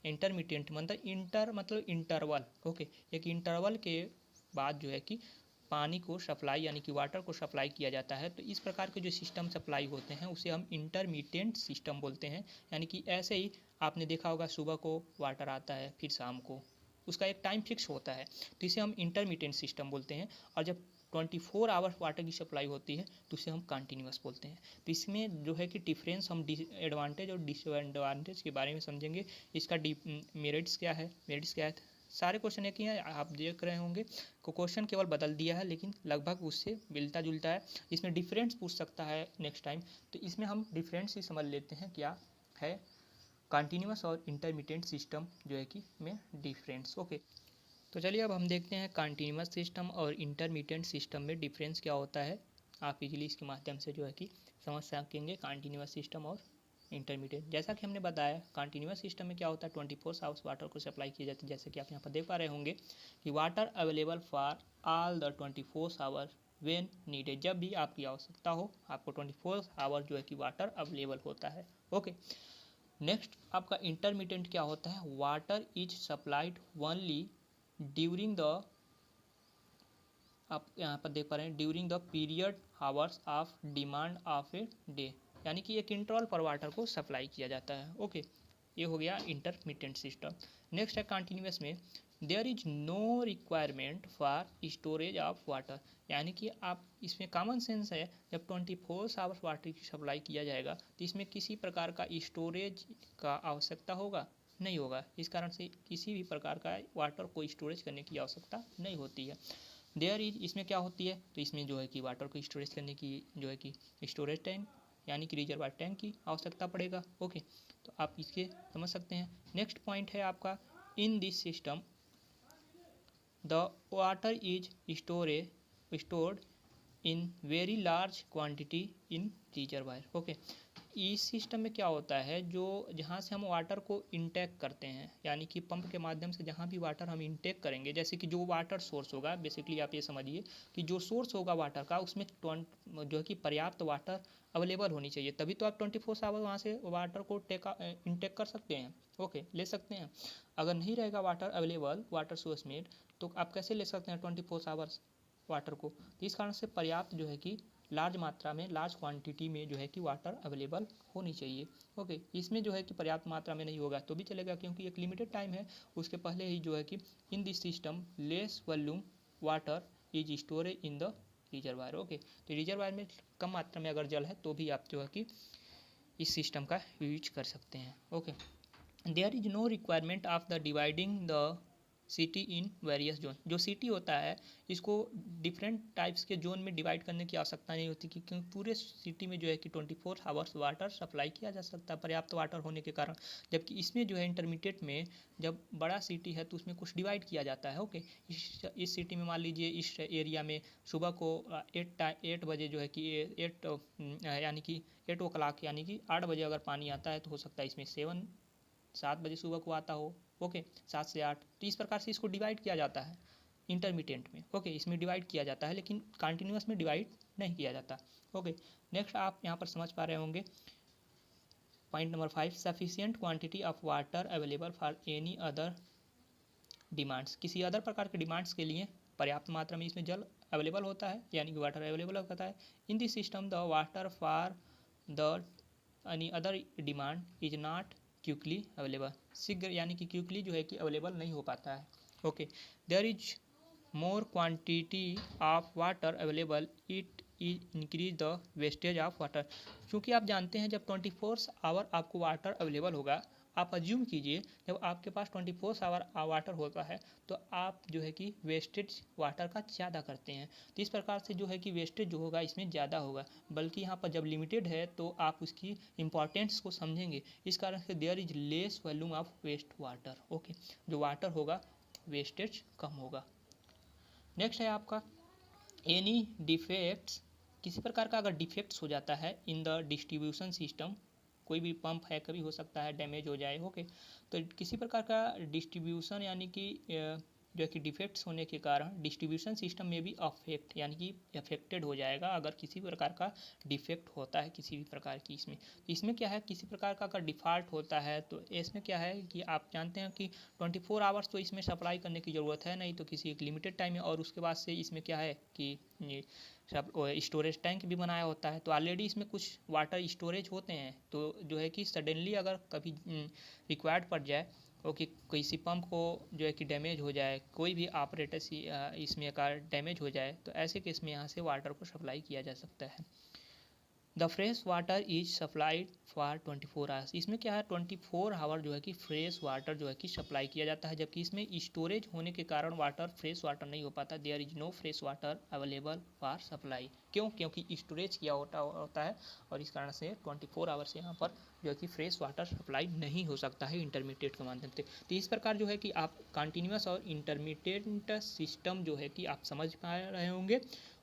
इंटरमीडिएट मतलब इंटरवल। ओके, एक इंटरवल के बाद जो है कि पानी को सप्लाई यानी कि वाटर को सप्लाई किया जाता है। तो इस प्रकार के जो सिस्टम सप्लाई होते हैं उसे हम इंटरमीडिएट सिस्टम बोलते हैं। यानी कि ऐसे ही आपने देखा होगा, सुबह को वाटर आता है, फिर शाम को, उसका एक टाइम फिक्स होता है, तो इसे हम इंटरमीडिएट सिस्टम बोलते हैं। और जब 24 आवर्स वाटर की सप्लाई होती है तो उसे हम कंटिन्यूअस बोलते हैं। तो इसमें जो है कि डिफरेंस, हम एडवांटेज और डिसएडवांटेज के बारे में समझेंगे। इसका मेरिट्स क्या है, मेरिट्स क्या है। सारे क्वेश्चन एक ही हैं, आप देख रहे होंगे को क्वेश्चन केवल बदल दिया है, लेकिन लगभग उससे मिलता जुलता है। इसमें डिफरेंस पूछ सकता है नेक्स्ट टाइम, तो इसमें हम डिफरेंस ही समझ लेते हैं क्या है कंटिन्यूअस और इंटरमीडिएट सिस्टम जो है कि में डिफरेंस। ओके, तो चलिए अब हम देखते हैं कंटिन्यूअस सिस्टम और इंटरमीडिएट सिस्टम में डिफरेंस क्या होता है। आप इजीली इसके माध्यम से जो है कि समझ सकेंगे कंटिन्यूअस सिस्टम और इंटरमीडिएट। जैसा कि हमने बताया, कंटिन्यूअस सिस्टम में क्या होता है, 24 आवर्स वाटर को सप्लाई किया जाता है। जैसे कि आप यहाँ पर देख पा रहे होंगे कि water available for all the 24 hours when needed. जब भी आपकी आवश्यकता हो, आपको 24 आवर्स जो है कि वाटर अवेलेबल होता है। ओके, नेक्स्ट आपका इंटरमीडिएट क्या होता है, water is supplied only during the, आप यहाँ पर देख पा रहे हैं, during the period hours of demand of a day. यानी कि एक इंटरवल पर वाटर को सप्लाई किया जाता है। ओके, ये हो गया इंटरमीडिएट सिस्टम। नेक्स्ट है कंटिन्यूअस में, there is no requirement for storage of water. यानी कि आप इसमें कॉमन सेंस है, जब 24 आवर्स वाटर की सप्लाई किया जाएगा तो इसमें किसी प्रकार का स्टोरेज का आवश्यकता होगा नहीं होगा। इस कारण से किसी भी प्रकार का वाटर को स्टोरेज करने की आवश्यकता नहीं होती है। देयर इज, इसमें क्या होती है, तो इसमें जो है कि वाटर को स्टोरेज करने की जो है कि स्टोरेज टैंक यानी कि रिजर्वायर टैंक की आवश्यकता पड़ेगा। ओके, तो आप इसके समझ सकते हैं। नेक्स्ट पॉइंट है आपका, in this system the water is stored in very large quantity in reservoir. Okay, इस सिस्टम में क्या होता है, जो जहाँ से हम वाटर को इंटेक करते हैं, यानी कि पंप के माध्यम से जहाँ भी वाटर हम इंटेक करेंगे, जैसे कि जो वाटर सोर्स होगा, बेसिकली आप ये समझिए कि जो सोर्स होगा वाटर का, उसमें जो है कि पर्याप्त वाटर अवेलेबल होनी चाहिए, तभी तो आप 24 आवर वहाँ से वाटर को इंटेक कर सकते हैं। ओके, ले सकते हैं। अगर नहीं रहेगा वाटर अवेलेबल वाटर सोर्स में, तो आप कैसे ले सकते हैं 24 आवर्स वाटर को। तो इस कारण से पर्याप्त जो है कि लार्ज मात्रा में, लार्ज क्वांटिटी में जो है कि वाटर अवेलेबल होनी चाहिए। ओके, इसमें जो है कि पर्याप्त मात्रा में नहीं होगा तो भी चलेगा, क्योंकि एक लिमिटेड टाइम है, उसके पहले ही जो है कि in this system less volume water is storage in the reservoir. Okay, तो रिजर्वायर में कम मात्रा में अगर जल है तो भी आप जो है कि इस सिस्टम का यूज कर सकते हैं। Okay, there is no requirement of the dividing the city in various zone. जो सिटी होता है, इसको डिफरेंट टाइप्स के जोन में डिवाइड करने की आवश्यकता नहीं होती, क्योंकि पूरे सिटी में जो है कि 24 आवर्स वाटर सप्लाई किया जा सकता है पर्याप्त वाटर होने के कारण। जबकि इसमें जो है इंटरमीडिएट में, जब बड़ा सिटी है तो उसमें कुछ डिवाइड किया जाता है। ओके, इस सिटी में मान लीजिए इस एरिया में सुबह को 8 बजे जो है कि 8 यानी कि 8 o'clock यानी कि 8 बजे अगर पानी आता है, तो हो सकता है इसमें 7 बजे सुबह को आता हो। ओके, 7 से 8, तो इस प्रकार से इसको डिवाइड किया जाता है इंटरमीडिएट में। ओके, इसमें डिवाइड किया जाता है, लेकिन कंटिन्यूअस में डिवाइड नहीं किया जाता। ओके, नेक्स्ट आप यहाँ पर समझ पा रहे होंगे point number 5, sufficient quantity of water available for any other demands. किसी अदर प्रकार के डिमांड्स के लिए पर्याप्त मात्रा में इसमें जल अवेलेबल होता है, यानी कि वाटर अवेलेबल होता है। In this system the water for the any other demand is not quickly available. शीघ्र यानी कि क्विकली जो है कि अवेलेबल नहीं हो पाता है। Okay, there is more quantity of water available, it is increase the wastage of water. क्योंकि आप जानते हैं जब 24 आवर आपको वाटर अवेलेबल होगा, आप अज्यूम कीजिए जब आपके पास 24 आवर वाटर होता है तो आप जो है कि वेस्टेज वाटर का ज़्यादा करते हैं, तो इस प्रकार से जो है कि वेस्टेज जो होगा इसमें ज़्यादा होगा। बल्कि यहाँ पर जब लिमिटेड है तो आप उसकी इंपॉर्टेंस को समझेंगे, इस कारण से there is less volume of waste water. Okay, जो वाटर होगा वेस्टेज कम होगा। नेक्स्ट है आपका एनी डिफेक्ट्स, किसी प्रकार का अगर डिफेक्ट्स हो जाता है इन द डिस्ट्रीब्यूशन सिस्टम, कोई भी पंप है कभी हो सकता है डैमेज हो जाए। ओके, तो किसी प्रकार का डिस्ट्रीब्यूशन यानी कि जो है कि डिफेक्ट्स होने के कारण डिस्ट्रीब्यूशन सिस्टम में भी अफेक्ट यानी कि अफेक्टेड हो जाएगा अगर किसी प्रकार का डिफेक्ट होता है किसी भी प्रकार की। इसमें क्या है, किसी प्रकार का अगर डिफ़ॉल्ट होता है तो इसमें क्या है कि आप जानते हैं कि 24 आवर्स तो इसमें सप्लाई करने की ज़रूरत है नहीं, तो किसी एक लिमिटेड टाइम में, और उसके बाद से इसमें क्या है कि सब स्टोरेज टैंक भी बनाया होता है, तो ऑलरेडी इसमें कुछ वाटर स्टोरेज होते हैं। तो जो है कि सडनली अगर कभी रिक्वायर्ड पड़ जाए ओके, किसी पंप को जो है कि डैमेज हो जाए, कोई भी ऑपरेटर इसमें का डैमेज हो जाए, तो ऐसे केस में यहाँ से वाटर को सप्लाई किया जा सकता है। The fresh water is supplied for 24 hours, इसमें क्या है 24 आवर जो है कि फ्रेश वाटर जो है कि सप्लाई किया जाता है, जबकि इसमें स्टोरेज होने के कारण वाटर फ्रेश वाटर नहीं हो पाता। There is no fresh water available for supply. क्यों? क्योंकि स्टोरेज किया होता है और इस कारण से 24 आवर से यहाँ पर जो है कि फ्रेश वाटर सप्लाई नहीं हो सकता है इंटरमीडिएट के माध्यम से। तो इस प्रकार जो है कि आप कंटिन्यूस और इंटरमीडिएट सिस्टम जो है कि आप समझ पा रहे होंगे।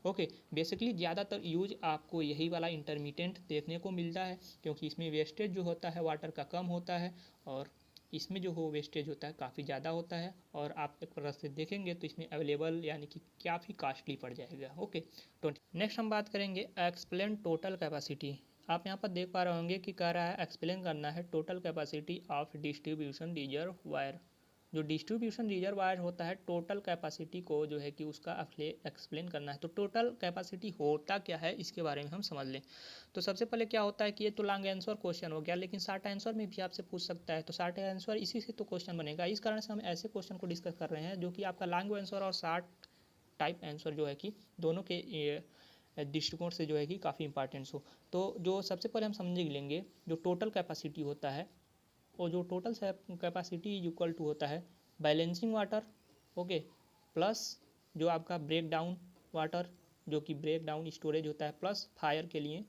ओके, बेसिकली ज़्यादातर यूज आपको यही वाला इंटरमीडिएट देखने को मिलता है, क्योंकि इसमें वेस्टेज जो होता है वाटर का कम होता है और इसमें जो हो वेस्टेज होता है काफ़ी ज़्यादा होता है, और आप एक तरह से देखेंगे तो इसमें अवेलेबल यानी कि काफ़ी कॉस्टली पड़ जाएगा। ओके, 20। नेक्स्ट हम बात करेंगे एक्सप्लेन टोटल कैपेसिटी। आप यहाँ पर देख पा रहे होंगे कि कह रहा है एक्सप्लेन करना है total capacity of distribution reserve wire. जो डिस्ट्रीब्यूशन रिजर्वायर होता है टोटल कैपेसिटी को जो है कि उसका एक्सप्लेन करना है। तो टोटल कैपेसिटी होता क्या है इसके बारे में हम समझ लें। तो सबसे पहले क्या होता है कि ये तो लॉन्ग आंसर क्वेश्चन हो गया, लेकिन शॉर्ट आंसर में भी आपसे पूछ सकता है, तो शॉर्ट आंसर इसी से तो क्वेश्चन बनेगा। इस कारण से हम ऐसे क्वेश्चन को डिस्कस कर रहे हैं जो कि आपका लॉन्ग आंसर और शॉर्ट टाइप आंसर जो है कि दोनों के दृष्टिकोण से जो है कि काफ़ी इंपॉर्टेंट हो। तो जो सबसे पहले हम समझ लेंगे जो टोटल कैपेसिटी होता है, और जो total capacity is equal to होता है बैलेंसिंग वाटर ओके प्लस जो आपका ब्रेक डाउन वाटर जो कि ब्रेक डाउन स्टोरेज होता है, प्लस फायर के लिए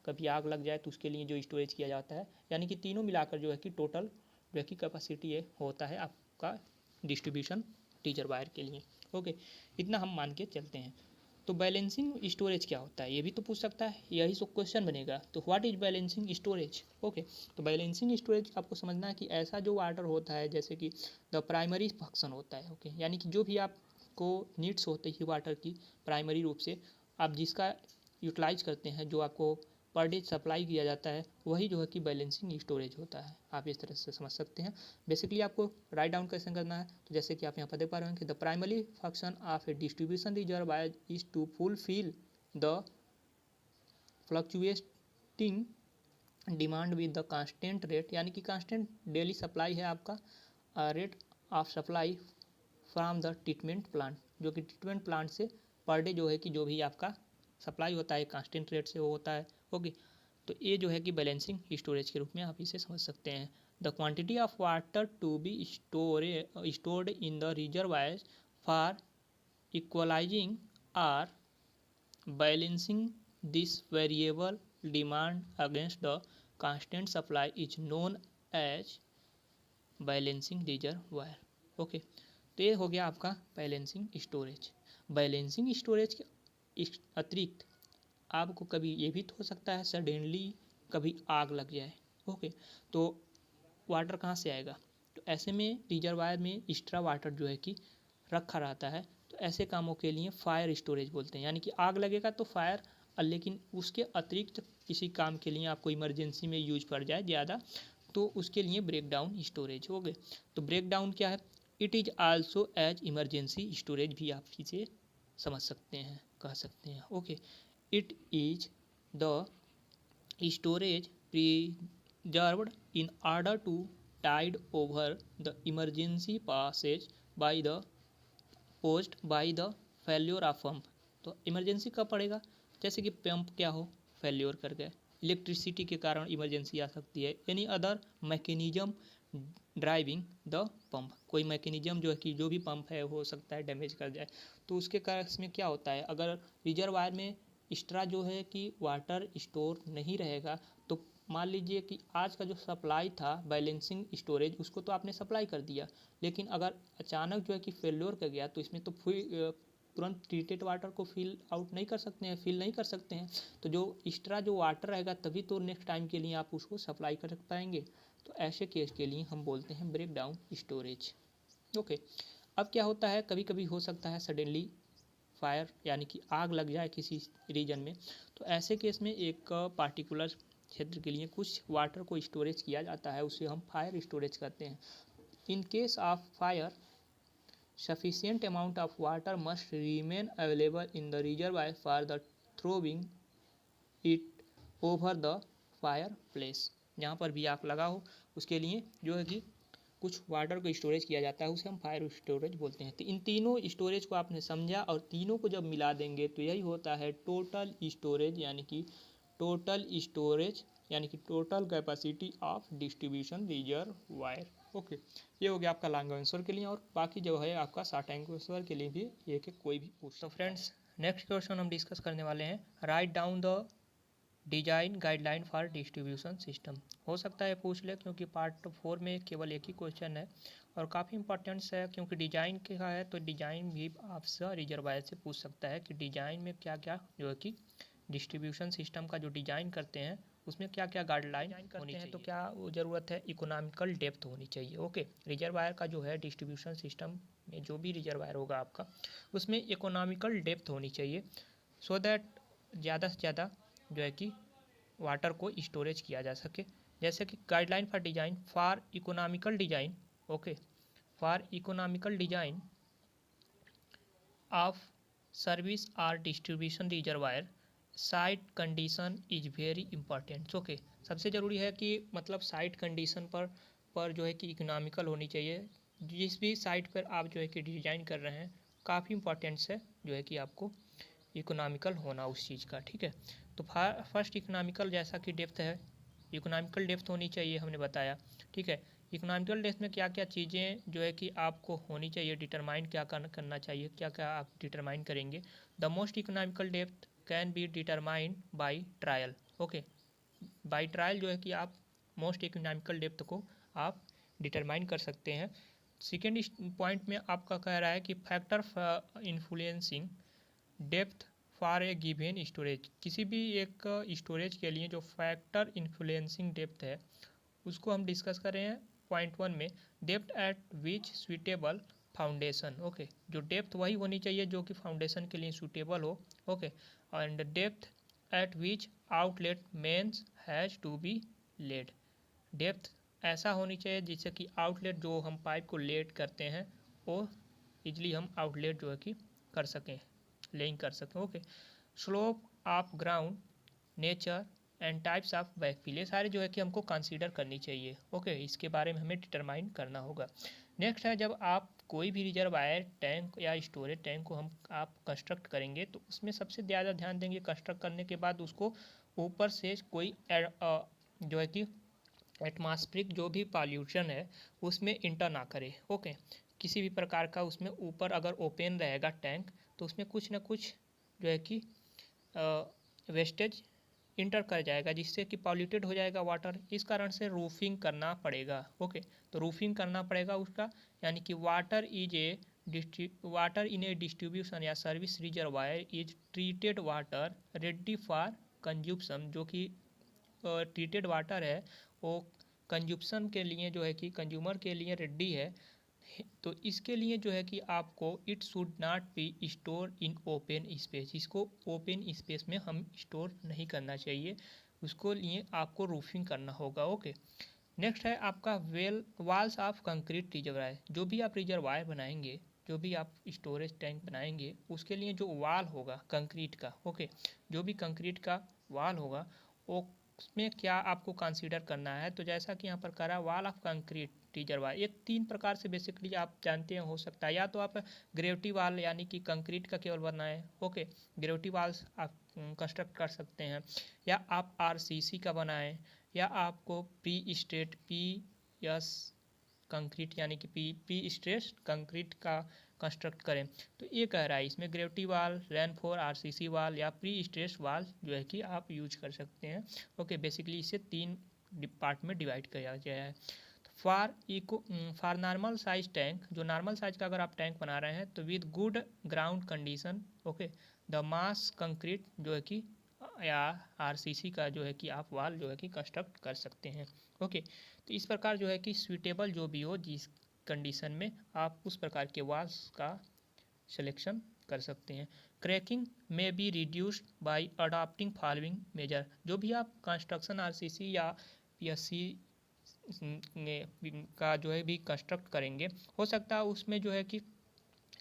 कभी आग लग जाए तो उसके लिए जो स्टोरेज किया जाता है, यानी कि तीनों मिलाकर जो है कि टोटल जो है कि कैपेसिटी होता है आपका डिस्ट्रीब्यूशन रिजर्वायर के लिए। ओके, इतना हम मान के चलते हैं। तो बैलेंसिंग स्टोरेज क्या होता है ये भी तो पूछ सकता है, यही सब क्वेश्चन बनेगा। तो what is balancing storage. Okay, तो बैलेंसिंग स्टोरेज आपको समझना है कि ऐसा जो वाटर होता है जैसे कि द प्राइमरी फंक्शन होता है। ओके, यानी कि जो भी आपको नीड्स होती है वाटर की प्राइमरी रूप से आप जिसका यूटिलाइज करते हैं, जो आपको पर डे सप्लाई किया जाता है, वही जो है कि बैलेंसिंग स्टोरेज होता है। आप इस तरह से समझ सकते हैं। बेसिकली आपको राइट डाउन कैसे करना है, तो जैसे कि आप यहाँ पर देख पा रहे हैं कि the primary function of a distribution reservoir is to fulfil the fluctuating demand with the constant rate, यानी कि कांस्टेंट डेली सप्लाई है आपका rate of supply from the treatment plant, जो कि ट्रीटमेंट प्लांट से पर डे जो है कि जो भी आपका सप्लाई होता है कांस्टेंट रेट से वो होता है। ओके, तो ये जो है कि बैलेंसिंग स्टोरेज के रूप में आप इसे समझ सकते हैं। The quantity of water to be stored in the reservoir for equalising or balancing this variable demand against the constant supply is known as balancing reservoir. Okay, तो ये हो गया आपका बैलेंसिंग स्टोरेज। बैलेंसिंग स्टोरेज के अतिरिक्त आपको कभी ये भी तो हो सकता है सडनली कभी आग लग जाए। ओके, तो वाटर कहाँ से आएगा, तो ऐसे में रिजर्वायर में एक्स्ट्रा वाटर जो है कि रखा रहता है। तो ऐसे कामों के लिए फायर स्टोरेज बोलते हैं, यानी कि आग लगेगा तो फायर, लेकिन उसके अतिरिक्त किसी काम के लिए आपको इमरजेंसी में यूज पड़ जाए ज़्यादा, तो उसके लिए ब्रेक डाउन स्टोरेज हो गए। तो ब्रेक डाउन क्या है, it is also as emergency storage भी आप इसे समझ सकते हैं, कह सकते हैं। Okay, it is the storage preserved in order to tide over the emergency passage by the posed by the failure of pump। तो इमरजेंसी कब पड़ेगा, जैसे कि पंप क्या हो फेल्योर कर गए, इलेक्ट्रिसिटी के कारण इमरजेंसी आ सकती है। Any other mechanism driving the pump, कोई मैकेनिज्म जो है कि जो भी पंप है हो सकता है डैमेज कर जाए, तो उसके कारण इसमें क्या होता है, अगर रिजर्वायर में एक्स्ट्रा जो है कि वाटर स्टोर नहीं रहेगा तो मान लीजिए कि आज का जो सप्लाई था बैलेंसिंग स्टोरेज उसको तो आपने सप्लाई कर दिया, लेकिन अगर अचानक जो है कि फेल्योर कर गया तो इसमें तो तुरंत ट्रीटेड वाटर को फिल आउट नहीं कर सकते हैं, फिल नहीं कर सकते हैं, तो जो एक्स्ट्रा जो वाटर रहेगा तभी तो नेक्स्ट टाइम के लिए आप उसको सप्लाई कर पाएंगे। तो ऐसे केस के लिए हम बोलते हैं ब्रेक डाउन स्टोरेज। ओके, अब क्या होता है, कभी कभी हो सकता है सडनली फायर यानी कि आग लग जाए किसी रीजन में, तो ऐसे केस में एक पार्टिकुलर क्षेत्र के लिए कुछ वाटर को स्टोरेज किया जाता है, उसे हम फायर स्टोरेज कहते हैं। इन case of fire sufficient amount of water must remain available in the reservoir for the throwing it over the fireplace। जहाँ पर भी आग लगा हो उसके लिए जो है कि कुछ वाटर को स्टोरेज किया जाता है, उसे हम फायर स्टोरेज बोलते हैं। तो इन तीनों स्टोरेज को आपने समझा और तीनों को जब मिला देंगे तो यही होता है टोटल स्टोरेज, यानी कि total capacity of distribution reservoir. Okay, ये हो गया आपका लॉन्ग आंसर के लिए, और बाकी जो है आपका शॉर्ट आंसर के लिए भी एक कोई भी पूछ। तो फ्रेंड्स नेक्स्ट क्वेश्चन हम डिस्कस करने वाले हैं, write down the design guideline for distribution system. हो सकता है पूछ ले क्योंकि पार्ट 4 में केवल एक ही क्वेश्चन है और काफ़ी इंपॉर्टेंट्स है, क्योंकि डिजाइन का है तो डिजाइन भी आपसे रिजर्वायर से पूछ सकता है कि डिजाइन में क्या क्या जो है कि डिस्ट्रीब्यूशन सिस्टम का जो डिजाइन करते हैं उसमें क्या क्या गाइडलाइन होनी चाहिए। तो क्या ज़रूरत है, इकोनॉमिकल डेप्थ होनी चाहिए। ओके, रिजर्वायर का जो है डिस्ट्रीब्यूशन सिस्टम में जो भी रिजर्वायर होगा आपका उसमें इकोनॉमिकल डेप्थ होनी चाहिए, सो दैट ज़्यादा से ज़्यादा जो है कि वाटर को स्टोरेज किया जा सके। जैसे कि guideline for design for economical design, okay, for economical design of service और distribution reservoir site condition is very important. Okay, सबसे ज़रूरी है कि मतलब साइट कंडीशन पर जो है कि इकोनॉमिकल होनी चाहिए। जिस भी साइट पर आप जो है कि डिज़ाइन कर रहे हैं काफ़ी इंपॉर्टेंट्स है जो है कि आपको इकोनॉमिकल होना उस चीज़ का, ठीक है। तो फर्स्ट इकोनॉमिकल, जैसा कि डेप्थ है, इकोनॉमिकल डेप्थ होनी चाहिए हमने बताया, ठीक है। इकोनॉमिकल डेप्थ में क्या क्या चीज़ें जो है कि आपको होनी चाहिए, डिटरमाइन क्या करना चाहिए, क्या क्या आप डिटरमाइन करेंगे। The most economical depth can be determined by trial. Okay, by trial जो है कि आप मोस्ट इकोनॉमिकल डेप्थ को आप डिटरमाइन कर सकते हैं। सेकेंड पॉइंट में आपका कह रहा है कि factor influencing depth for a given storage, किसी भी एक स्टोरेज के लिए जो फैक्टर इन्फ्लुएंसिंग डेप्थ है उसको हम डिस्कस कर रहे हैं पॉइंट 1 में। Depth at which suitable foundation, okay, जो डेप्थ वही होनी चाहिए जो कि फाउंडेशन के लिए सूटेबल हो। Okay, and depth at which outlet mains has to be laid, depth ऐसा होनी चाहिए जिससे कि आउटलेट जो हम पाइप को लेड करते हैं वो इजली हम आउटलेट जो है कि कर सकें, लेइंग कर सकें। Okay, slope of ground, nature and types of backfill, ये सारे जो है कि हमको कंसीडर करनी चाहिए। ओके, इसके बारे में हमें डिटरमाइन करना होगा। नेक्स्ट है, जब आप कोई भी रिजर्वायर टैंक या स्टोरेज टैंक को आप कंस्ट्रक्ट करेंगे तो उसमें सबसे ज़्यादा ध्यान देंगे कंस्ट्रक्ट करने के बाद उसको ऊपर से कोई जो है कि एटमॉस्फेरिक जो भी पॉल्यूशन है उसमें इंटर ना करे। ओके, किसी भी प्रकार का उसमें ऊपर अगर ओपन रहेगा टैंक तो उसमें कुछ ना कुछ जो है कि वेस्टेज इंटर कर जाएगा जिससे कि पॉल्यूटेड हो जाएगा वाटर, इस कारण से रूफिंग करना पड़ेगा। ओके, तो रूफिंग करना पड़ेगा उसका, यानी कि वाटर इन ए डिस्ट्रीब्यूशन या service reservoir is treated water ready for consumption, जो कि ट्रीटेड वाटर है वो कंज्यूप्शन के लिए जो है कि कंज्यूमर के लिए रेडी है। तो इसके लिए जो है कि आपको it should not be store in open space, इसको ओपन स्पेस में हम स्टोर नहीं करना चाहिए, उसको लिए आपको रूफिंग करना होगा। ओके, नेक्स्ट है आपका वॉल्स ऑफ कंक्रीट रिजर्वायर, जो भी आप रिजर्वायर बनाएंगे, जो भी आप स्टोरेज टैंक बनाएंगे उसके लिए जो वाल होगा कंक्रीट का, ओके, जो भी कंक्रीट का वाल होगा वो उसमें क्या आपको कंसीडर करना है। तो जैसा कि यहाँ पर करा, वॉल ऑफ कंक्रीट रिजर्वायर। ये 3 प्रकार से बेसिकली आप जानते हैं हो सकता है, या तो आप ग्रेविटी वाल यानी कि कंक्रीट का केवल बनाएं, ओके, ग्रेविटी वाल्स आप कंस्ट्रक्ट कर सकते हैं, या आप आरसीसी का बनाएं, या आपको प्री स्ट्रेट पीएस कंक्रीट यानी कि पी स्ट्रेस कंक्रीट का कंस्ट्रक्ट करें। तो ये कह रहा है इसमें ग्रेविटी वाल, रेनफोर, आरसीसी वाल या प्री स्ट्रेस वाल जो है कि आप यूज कर सकते हैं। ओके, बेसिकली इसे 3 पार्ट में डिवाइड किया गया है। फॉर नॉर्मल साइज टैंक, जो नॉर्मल साइज का अगर आप टैंक बना रहे हैं तो with good ground condition, okay, the mass concrete जो है कि या आरसीसी का जो है कि आप वाल जो है कि कंस्ट्रक्ट कर सकते हैं। ओके, तो इस प्रकार जो है कि स्वीटेबल जो भी हो जिस कंडीशन में आप उस प्रकार के वाल्स का सिलेक्शन कर सकते हैं। क्रैकिंग में be reduced by adopting following measure. जो भी आप कंस्ट्रक्शन आरसीसी या पीएससी का जो है भी कंस्ट्रक्ट करेंगे, हो सकता है उसमें जो है कि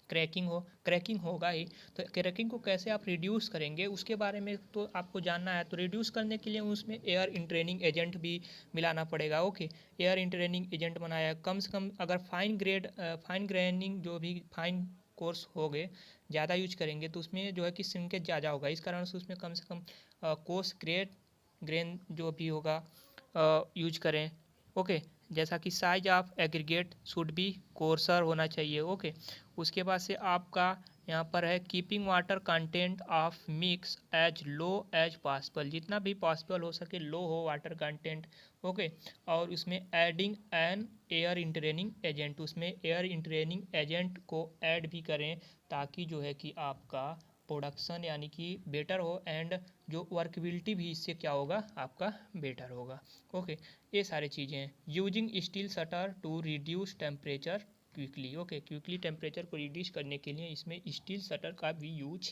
क्रैकिंग होगा ही। तो क्रैकिंग को कैसे आप रिड्यूस करेंगे उसके बारे में तो आपको जानना है। तो रिड्यूस करने के लिए उसमें एयर इंट्रेनिंग एजेंट भी मिलाना पड़ेगा। ओके, एयर इंट्रेनिंग एजेंट बनाया कम से कम, अगर फाइन ग्रेनिंग जो भी फाइन कोर्स हो गए ज़्यादा यूज करेंगे तो उसमें जो है कि श्रिंकेज ज़्यादा होगा। इस कारण से उसमें कम से कम कोर्स ग्रेन जो भी होगा यूज करें। ओके, जैसा कि size of aggregate should be courser होना चाहिए। ओके, उसके बाद से आपका यहाँ पर है keeping water content of mix as low as possible, जितना भी पॉसिबल हो सके लो हो वाटर कंटेंट। ओके, और उसमें adding N air entraining agent, उसमें एयर इंट्रेनिंग एजेंट को ऐड भी करें ताकि जो है कि आपका प्रोडक्शन यानी कि बेटर हो एंड जो वर्कबिलिटी भी इससे क्या होगा आपका बेटर होगा। ओके, ये सारी चीज़ें हैं। Using steel shutter to reduce temperature quickly. Okay, quickly temperature को रिड्यूस करने के लिए इसमें स्टील शटर का भी यूज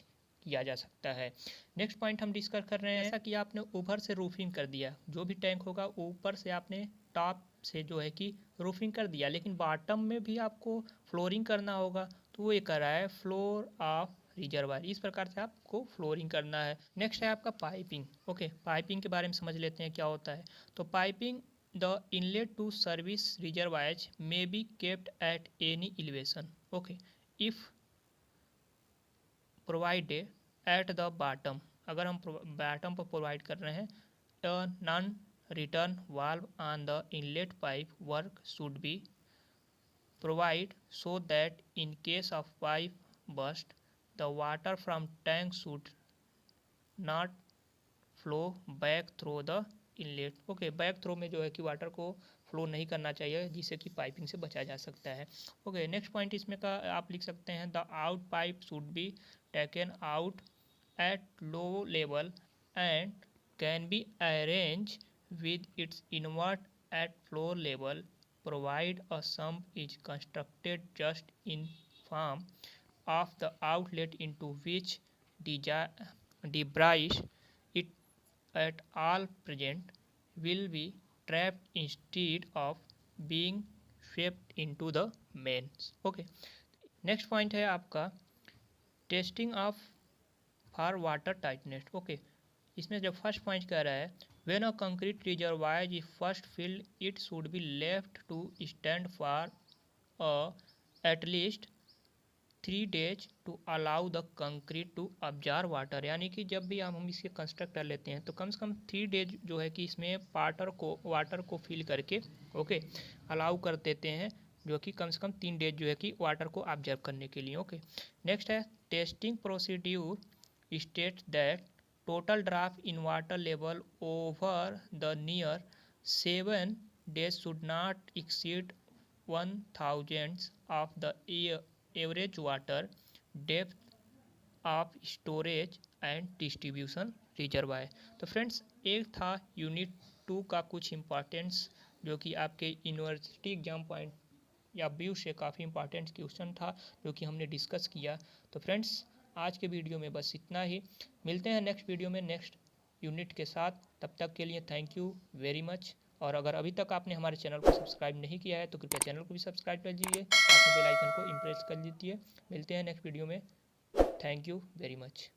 किया जा सकता है। नेक्स्ट पॉइंट हम डिस्कस कर रहे हैं, जैसा कि आपने ऊपर से रूफिंग कर दिया, जो भी टैंक होगा ऊपर से आपने टॉप से जो है कि रूफिंग कर दिया, लेकिन बॉटम में भी आपको फ्लोरिंग करना होगा। तो वो ये कर रहा है फ्लोर ऑफ रिजर्वायर, इस प्रकार से आपको फ्लोरिंग करना है। नेक्स्ट है आपका पाइपिंग। ओके, पाइपिंग के बारे में समझ लेते हैं क्या होता है। तो piping the inlet to service reservoirs may be kept at any elevation. Okay, if provided at the bottom, अगर हम बॉटम पर प्रोवाइड कर रहे हैं, non return valve on the inlet pipe work should be provide so that in case of pipe burst the water from tank should not flow back through the inlet। Okay, back through में जो है कि water को flow नहीं करना चाहिए जिससे कि पाइपिंग से बचा जा सकता है। ओके, नेक्स्ट पॉइंट इसमें का आप लिख सकते हैं the out pipe should be taken out at low level and can be arrange with its invert at floor level provide a sump is constructed just in form of the outlet into which debris it at all present will be trapped instead of being swept into the mains। Okay, next point है आपका testing of for water tightness. Okay, इसमें जब first point कह रहा है when a concrete reservoir is first filled it should be left to stand for at least 3 days to allow the concrete to absorb water. यानी कि जब भी हम इसके कंस्ट्रक्ट कर लेते हैं तो कम से कम 3 days जो है कि इसमें वाटर को फिल करके ओके अलाउ कर देते हैं, जो कि कम से कम 3 days जो है कि वाटर को ऑब्जर्व करने के लिए। ओके, नेक्स्ट है testing procedure state that total drop in water level over the near 7 days should not exceed 1,000 of the average water depth of storage and distribution reservoir. तो friends, एक था unit 2 का कुछ importance जो कि आपके university exam point या view से काफ़ी इंपॉर्टेंट क्वेश्चन था जो कि हमने डिस्कस किया। तो फ्रेंड्स, आज के वीडियो में बस इतना ही। मिलते हैं नेक्स्ट वीडियो में नेक्स्ट यूनिट के साथ। तब तक के लिए थैंक यू वेरी मच। और अगर अभी तक आपने हमारे चैनल को सब्सक्राइब नहीं किया है तो कृपया चैनल को भी सब्सक्राइब कर लीजिए, साथ में बेल आइकन को इम्प्रेस कर लीजिए। मिलते हैं नेक्स्ट वीडियो में। Thank you very much.